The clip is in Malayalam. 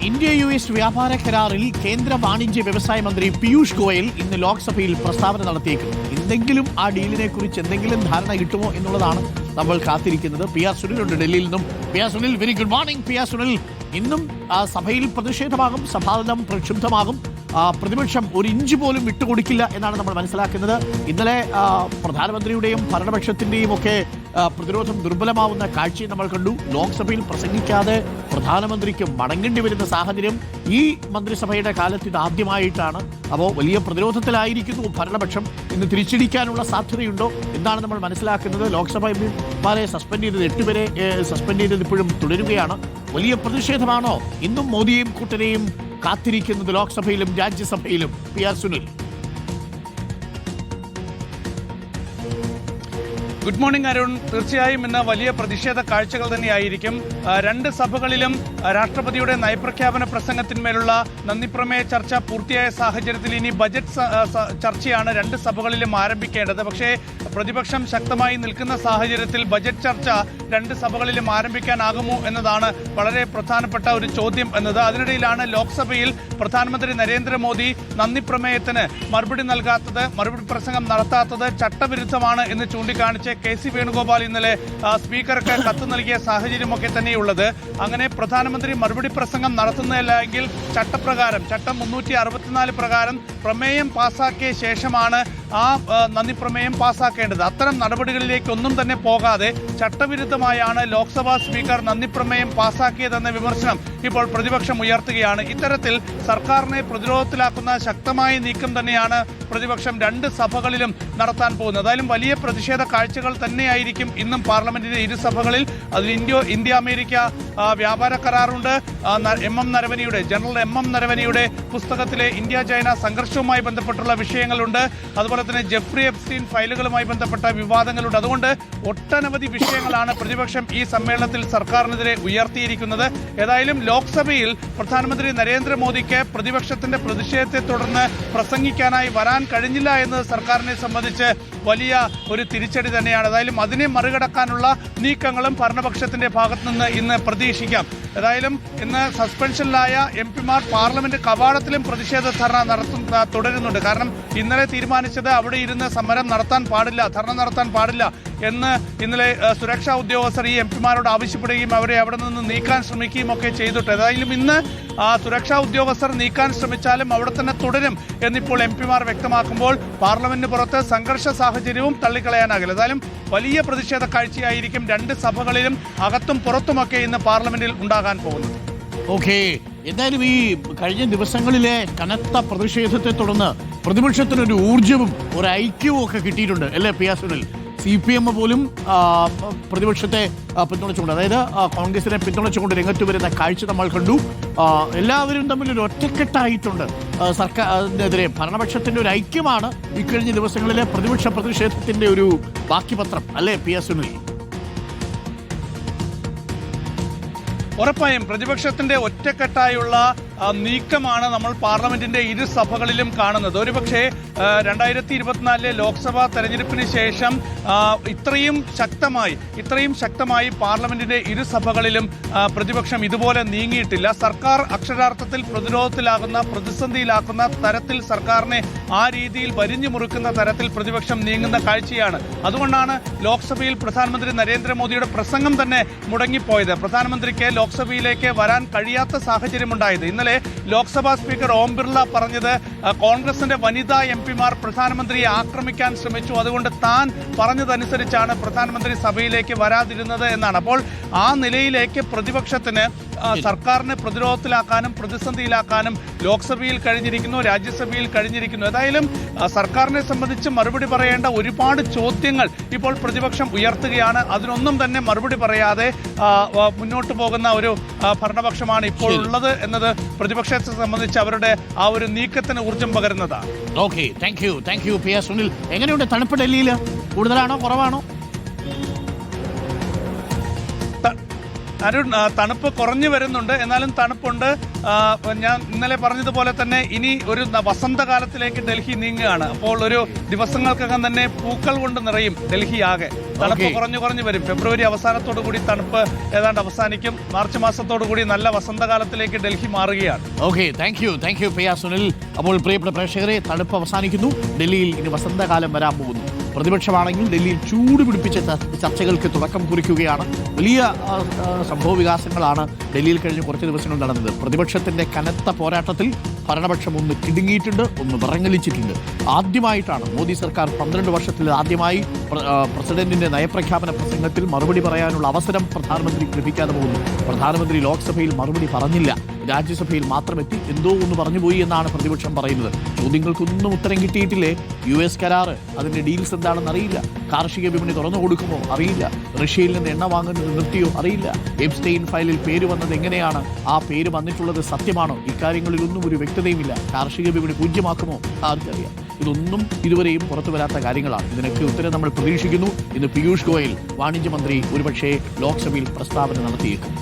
ഇന്ത്യ യു എസ് വ്യാപാര കരാറിൽ കേന്ദ്ര വാണിജ്യ വ്യവസായ മന്ത്രി പീയൂഷ് ഗോയൽ ഇന്ന് ലോക്സഭയിൽ പ്രസ്താവന നടത്തിയേക്കും. എന്തെങ്കിലും ആ ഡീലിനെ കുറിച്ച് എന്തെങ്കിലും ധാരണ കിട്ടുമോ എന്നുള്ളതാണ് നമ്മൾ കാത്തിരിക്കുന്നത്. പി ആർ സുനിൽ ഉണ്ട് ഡൽഹിയിൽ നിന്നും. P R Sunil, very good morning. P R Sunil, ഇന്നും സഭയിൽ പ്രതിഷേധമാകും, സഭാതലം പ്രക്ഷുബ്ധമാകും. പ്രതിപക്ഷം ഒരു ഇഞ്ച് പോലും വിട്ടുകൊടുക്കില്ല എന്നാണ് നമ്മൾ മനസ്സിലാക്കുന്നത്. ഇന്നലെ പ്രധാനമന്ത്രിയുടെയും ഭരണപക്ഷത്തിൻ്റെയും ഒക്കെ പ്രതിരോധം ദുർബലമാവുന്ന കാഴ്ചയും നമ്മൾ കണ്ടു. ലോക്സഭയിൽ പ്രസംഗിക്കാതെ പ്രധാനമന്ത്രിക്ക് മടങ്ങേണ്ടി വരുന്ന സാഹചര്യം ഈ മന്ത്രിസഭയുടെ കാലത്ത് ഇത് ആദ്യമായിട്ടാണ്. അപ്പോൾ വലിയ പ്രതിരോധത്തിലായിരിക്കുന്നു ഭരണപക്ഷം. ഇന്ന് തിരിച്ചടിക്കാനുള്ള സാധ്യതയുണ്ടോ എന്നാണ് നമ്മൾ മനസ്സിലാക്കുന്നത്. ലോക്സഭ എംപിമാരെ സസ്പെൻഡ് ചെയ്തത് 8 പേരെ സസ്പെൻഡ് ചെയ്തത് ഇപ്പോഴും തുടരുകയാണ്. വലിയ പ്രതിഷേധമാണോ ഇന്നും മോദിയെയും കൂട്ടരെയും കാത്തിരിക്കുന്നത് ലോക്സഭയിലും രാജ്യസഭയിലും? P R Sunil. Good morning Arun. തീർച്ചയായും ഇന്ന് വലിയ പ്രതിഷേധ കാഴ്ചകൾ തന്നെയായിരിക്കും. രണ്ട് സഭകളിലും രാഷ്ട്രപതിയുടെ നയപ്രഖ്യാപന പ്രസംഗത്തിന്മേലുള്ള നന്ദിപ്രമേയ ചർച്ച പൂർത്തിയായ സാഹചര്യത്തിൽ ഇനി ബജറ്റ് ചർച്ചയാണ് രണ്ട് സഭകളിലും ആരംഭിക്കേണ്ടത്. പക്ഷേ പ്രതിപക്ഷം ശക്തമായി നിൽക്കുന്ന സാഹചര്യത്തിൽ ബജറ്റ് ചർച്ച രണ്ട് സഭകളിലും ആരംഭിക്കാനാകുമോ എന്നതാണ് വളരെ പ്രധാനപ്പെട്ട ഒരു ചോദ്യം എന്നത്. അതിനിടയിലാണ് ലോക്സഭയിൽ പ്രധാനമന്ത്രി നരേന്ദ്രമോദി നന്ദിപ്രമേയത്തിന് മറുപടി പ്രസംഗം നടത്താത്തത് ചട്ടവിരുദ്ധമാണ് എന്ന് ചൂണ്ടിക്കാണിച്ച് കെ.സി. വേണുഗോപാൽ ഇന്നലെ സ്പീക്കർക്ക് കത്ത് നൽകിയ സാഹചര്യമൊക്കെ തന്നെയുള്ളത്. അങ്ങനെ പ്രധാനമന്ത്രി മറുപടി പ്രസംഗം നടത്തുന്നില്ല എങ്കിൽ ചട്ടപ്രകാരം ചട്ടം 364 പ്രകാരം പ്രമേയം പാസാക്കിയ ശേഷമാണ് ആ നന്ദി പ്രമേയം പാസാക്കേണ്ടത്. അത്തരം നടപടികളിലേക്കൊന്നും തന്നെ പോകാതെ ചട്ടവിരുദ്ധമായാണ് ലോക്സഭാ സ്പീക്കർ നന്ദി പ്രമേയം പാസാക്കിയതെന്ന വിമർശനം ഇപ്പോൾ പ്രതിപക്ഷം ഉയർത്തുകയാണ്. ഇത്തരത്തിൽ സർക്കാരിനെ പ്രതിരോധത്തിലാക്കുന്ന ശക്തമായ നീക്കം തന്നെയാണ് പ്രതിപക്ഷം രണ്ട് സഭകളിലും നടത്താൻ പോകുന്നത്. എന്തായാലും വലിയ പ്രതിഷേധ കാഴ്ചകൾ തന്നെയായിരിക്കും ഇന്നും പാർലമെന്റിന്റെ ഇരുസഭകളിൽ. അതിൽ ഇന്ത്യ അമേരിക്ക വ്യാപാര കരാറുണ്ട്. ജനറൽ എം എം നരവനെയുടെ പുസ്തകത്തിലെ ഇന്ത്യ ചൈന സംഘർഷവുമായി ബന്ധപ്പെട്ടുള്ള വിഷയങ്ങളുണ്ട്. അതുപോലെ തന്നെ ജെഫ്രി എപ്സ്റ്റീൻ ഫയലുകളുമായി ബന്ധപ്പെട്ട വിവാദങ്ങളുണ്ട്. അതുകൊണ്ട് ഒട്ടനവധി വിഷയങ്ങളാണ് പ്രതിപക്ഷം ഈ സമ്മേളനത്തിൽ സർക്കാരിനെതിരെ ഉയർത്തിയിരിക്കുന്നത്. ഏതായാലും ലോക്സഭയിൽ പ്രധാനമന്ത്രി നരേന്ദ്രമോദിക്ക് പ്രതിപക്ഷത്തിന്റെ പ്രതിഷേധത്തെ തുടർന്ന് പ്രസംഗിക്കാനായി വരാൻ കഴിഞ്ഞില്ല എന്നത് സർക്കാരിനെ സംബന്ധിച്ച് വലിയ ഒരു തിരിച്ചടി തന്നെയാണ്. ഏതായാലും അതിനെ മറികടക്കാനുള്ള നീക്കങ്ങളും ഭരണപക്ഷത്തിന്റെ ഭാഗത്തു നിന്ന് ഇന്ന് പ്രതീക്ഷിക്കാം. ഏതായാലും ഇന്ന് സസ്പെൻഷനിലായ എംപിമാർ പാർലമെന്റ് കവാടത്തിലും പ്രതിഷേധ ധർണ തുടരുന്നുണ്ട്. കാരണം ഇന്നലെ തീരുമാനിച്ചത് അവിടെ ഇരുന്ന് സമരം നടത്താൻ പാടില്ല, ധർണ നടത്താൻ പാടില്ല എന്ന് ഇന്നലെ സുരക്ഷാ ഉദ്യോഗസ്ഥർ ഈ എംപിമാരോട് ആവശ്യപ്പെടുകയും അവരെ അവിടെ നിന്ന് നീക്കാൻ ശ്രമിക്കുകയും ഒക്കെ ചെയ്തിട്ട്, ഏതായാലും ഇന്ന് സുരക്ഷാ ഉദ്യോഗസ്ഥർ നീക്കാൻ ശ്രമിച്ചാലും അവിടെ തന്നെ തുടരും എന്നിപ്പോൾ എംപിമാർ വ്യക്തമാക്കുമ്പോൾ പാർലമെന്റിന് പുറത്ത് സംഘർഷ സാഹചര്യവും തള്ളിക്കളയാനാകില്ല. ഏതായാലും വലിയ പ്രതിഷേധ കാഴ്ചയായിരിക്കും രണ്ട് സഭകളിലും അകത്തും പുറത്തുമൊക്കെ ഇന്ന് പാർലമെന്റിൽ ഉണ്ടാകാൻ പോകുന്നത്. ഓക്കെ, എന്തായാലും ഈ കഴിഞ്ഞ ദിവസങ്ങളിലെ കനത്ത പ്രതിഷേധത്തെ തുടർന്ന് പ്രതിപക്ഷത്തിനൊരു ഊർജവും ഒരു ഐക്യവും ഒക്കെ കിട്ടിയിട്ടുണ്ട് അല്ലേ പി ആർ സുനിൽ? CPM പോലും പ്രതിപക്ഷത്തെ പിന്തുണച്ചുകൊണ്ട്, അതായത് കോൺഗ്രസിനെ പിന്തുണച്ചുകൊണ്ട് രംഗത്ത് വരുന്ന കാഴ്ച നമ്മൾ കണ്ടു. എല്ലാവരും തമ്മിൽ ഒരു ഒറ്റക്കെട്ടായിട്ടുണ്ട് സർക്കാരിനെതിരെ. ഭരണപക്ഷത്തിന്റെ ഒരു ഐക്യമാണ് ഇക്കഴിഞ്ഞ ദിവസങ്ങളിലെ പ്രതിപക്ഷ പ്രതിഷേധത്തിന്റെ ഒരു ബാക്കിപത്രം അല്ലേ പി ആർ സുനിൽ? ഉറപ്പായും പ്രതിപക്ഷത്തിന്റെ ഒറ്റക്കെട്ടായുള്ള നീക്കമാണ് നമ്മൾ പാർലമെന്റിന്റെ ഇരു സഭകളിലും കാണുന്നത്. ഒരുപക്ഷെ 2024 ലോക്സഭാ തെരഞ്ഞെടുപ്പിന് ശേഷം ഇത്രയും ശക്തമായി പാർലമെന്റിന്റെ ഇരു സഭകളിലും പ്രതിപക്ഷം ഇതുപോലെ നീങ്ങിയിട്ടില്ല. സർക്കാർ അക്ഷരാർത്ഥത്തിൽ പ്രതിസന്ധിയിലാക്കുന്ന തരത്തിൽ സർക്കാരിനെ ആ രീതിയിൽ വരിഞ്ഞു മുറുക്കുന്ന തരത്തിൽ പ്രതിപക്ഷം നീങ്ങുന്ന കാഴ്ചയാണ്. അതുകൊണ്ടാണ് ലോക്സഭയിൽ പ്രധാനമന്ത്രി നരേന്ദ്രമോദിയുടെ പ്രസംഗം തന്നെ മുടങ്ങിപ്പോയത്. പ്രധാനമന്ത്രിക്ക് ലോക്സഭയിലേക്ക് വരാൻ കഴിയാത്ത സാഹചര്യമുണ്ടായത്. ഇന്നലെ ലോക്സഭാ സ്പീക്കർ ഓം ബിർള പറഞ്ഞത് കോൺഗ്രസിന്റെ വനിതാ എംപിമാർ പ്രധാനമന്ത്രിയെ ആക്രമിക്കാൻ ശ്രമിച്ചു, അതുകൊണ്ട് താൻ പറഞ്ഞതനുസരിച്ചാണ് പ്രധാനമന്ത്രി സഭയിലേക്ക് വരാതിരുന്നത് എന്നാണ്. അപ്പോൾ ആ നിലയിലേക്ക് പ്രതിപക്ഷത്തിന് സർക്കാരിനെ പ്രതിരോധത്തിലാക്കാനും പ്രതിസന്ധിയിലാക്കാനും ലോക്സഭയിൽ കഴിഞ്ഞിരിക്കുന്നു, രാജ്യസഭയിൽ കഴിഞ്ഞിരിക്കുന്നു. ഏതായാലും സർക്കാരിനെ സംബന്ധിച്ച് മറുപടി പറയേണ്ട ഒരുപാട് ചോദ്യങ്ങൾ ഇപ്പോൾ പ്രതിപക്ഷം ഉയർത്തുകയാണ്. അതിനൊന്നും തന്നെ മറുപടി പറയാതെ മുന്നോട്ട് പോകുന്ന ഒരു ഭരണപക്ഷമാണ് ഇപ്പോൾ ഉള്ളത് എന്നത് പ്രതിപക്ഷത്തെ സംബന്ധിച്ച് അവരുടെ ആ ഒരു നീക്കത്തിന് ഊർജ്ജം പകരുന്നതാണ്. Okay, thank you P R Sunil. എങ്ങനെയുണ്ട് തണുപ്പ് ഡൽഹിയിൽ? കൂടുതലാണോ കുറവാണോ? അരുൺ, തണുപ്പ് കുറഞ്ഞു വരുന്നുണ്ട്, എന്നാലും തണുപ്പുണ്ട്. ഞാൻ ഇന്നലെ പറഞ്ഞതുപോലെ തന്നെ ഇനി ഒരു വസന്തകാലത്തിലേക്ക് ഡൽഹി നീങ്ങുകയാണ്. അപ്പോൾ ഒരു ദിവസങ്ങൾക്കകം തന്നെ പൂക്കൾ കൊണ്ട് നിറയും ഡൽഹി ആകെ. തണുപ്പ് കുറഞ്ഞു വരും. ഫെബ്രുവരി അവസാനത്തോടു കൂടി തണുപ്പ് ഏതാണ്ട് അവസാനിക്കും. മാർച്ച് മാസത്തോടു കൂടി നല്ല വസന്തകാലത്തിലേക്ക് ഡൽഹി മാറുകയാണ്. ഓക്കെ, താങ്ക് യു പ്രിയ സുനിൽ. അപ്പോൾ പ്രിയപ്പെട്ട പ്രേക്ഷകരെ, തണുപ്പ് അവസാനിക്കുന്നു. ഡൽഹിയിൽ ഇനി വസന്തകാലം വരാൻ പോകുന്നു. പ്രതിപക്ഷമാണെങ്കിൽ ഡൽഹിയിൽ ചൂട് പിടിപ്പിച്ച ചർച്ചകൾക്ക് തുടക്കം കുറിക്കുകയാണ്. വലിയ സംഭവ വികാസങ്ങളാണ് ഡൽഹിയിൽ കഴിഞ്ഞ കുറച്ച് ദിവസങ്ങൾ നടന്നത്. പ്രതിപക്ഷത്തിന്റെ കനത്ത പോരാട്ടത്തിൽ ഭരണപക്ഷം ഒന്ന് കിടുങ്ങിയിട്ടുണ്ട്, ഒന്ന് വിറങ്ങലിച്ചിട്ടുണ്ട്. ആദ്യമായിട്ടാണ് മോദി സർക്കാർ 12 വർഷത്തിൽ ആദ്യമായി പ്രസിഡന്റിന്റെ നയപ്രഖ്യാപന പ്രസംഗത്തിൽ മറുപടി പറയാനുള്ള അവസരം പ്രധാനമന്ത്രിക്ക് ലഭിക്കാതെ പോകുന്നു. പ്രധാനമന്ത്രി ലോക്സഭയിൽ മറുപടി പറഞ്ഞില്ല, രാജ്യസഭയിൽ മാത്രമെത്തി എന്തോ ഒന്ന് പറഞ്ഞുപോയി എന്നാണ് പ്രതിപക്ഷം പറയുന്നത്. ചോദ്യങ്ങൾക്കൊന്നും ഉത്തരം കിട്ടിയിട്ടില്ലേ? US കരാർ, അതിന്റെ ഡീൽസ് എന്താണെന്ന് അറിയില്ല. കാർഷിക വിപണി തുറന്നു കൊടുക്കുമോ അറിയില്ല. റഷ്യയിൽ നിന്ന് എണ്ണ വാങ്ങുന്നത് നിർത്തിയോ അറിയില്ല. എപ്സ്റ്റെയിൻ ഫയലിൽ പേര് വന്നത് എങ്ങനെയാണ്? ആ പേര് വന്നിട്ടുള്ളത് സത്യമാണോ? ഇക്കാര്യങ്ങളിലൊന്നും ഒരു വ്യക്തതയുമില്ല. കാർഷിക വിപണി പൂജ്യമാക്കുമോ? ആർക്കറിയാം. ഇതൊന്നും ഇതുവരെയും പുറത്തു വരാത്ത കാര്യങ്ങളാണ്. ഇതിനൊക്കെ ഉത്തരം നമ്മൾ പ്രതീക്ഷിക്കുന്നു. ഇന്ന് പീയൂഷ് ഗോയൽ വാണിജ്യമന്ത്രി ഒരുപക്ഷേ ലോക്സഭയിൽ പ്രസ്താവന നടത്തിയേക്കും.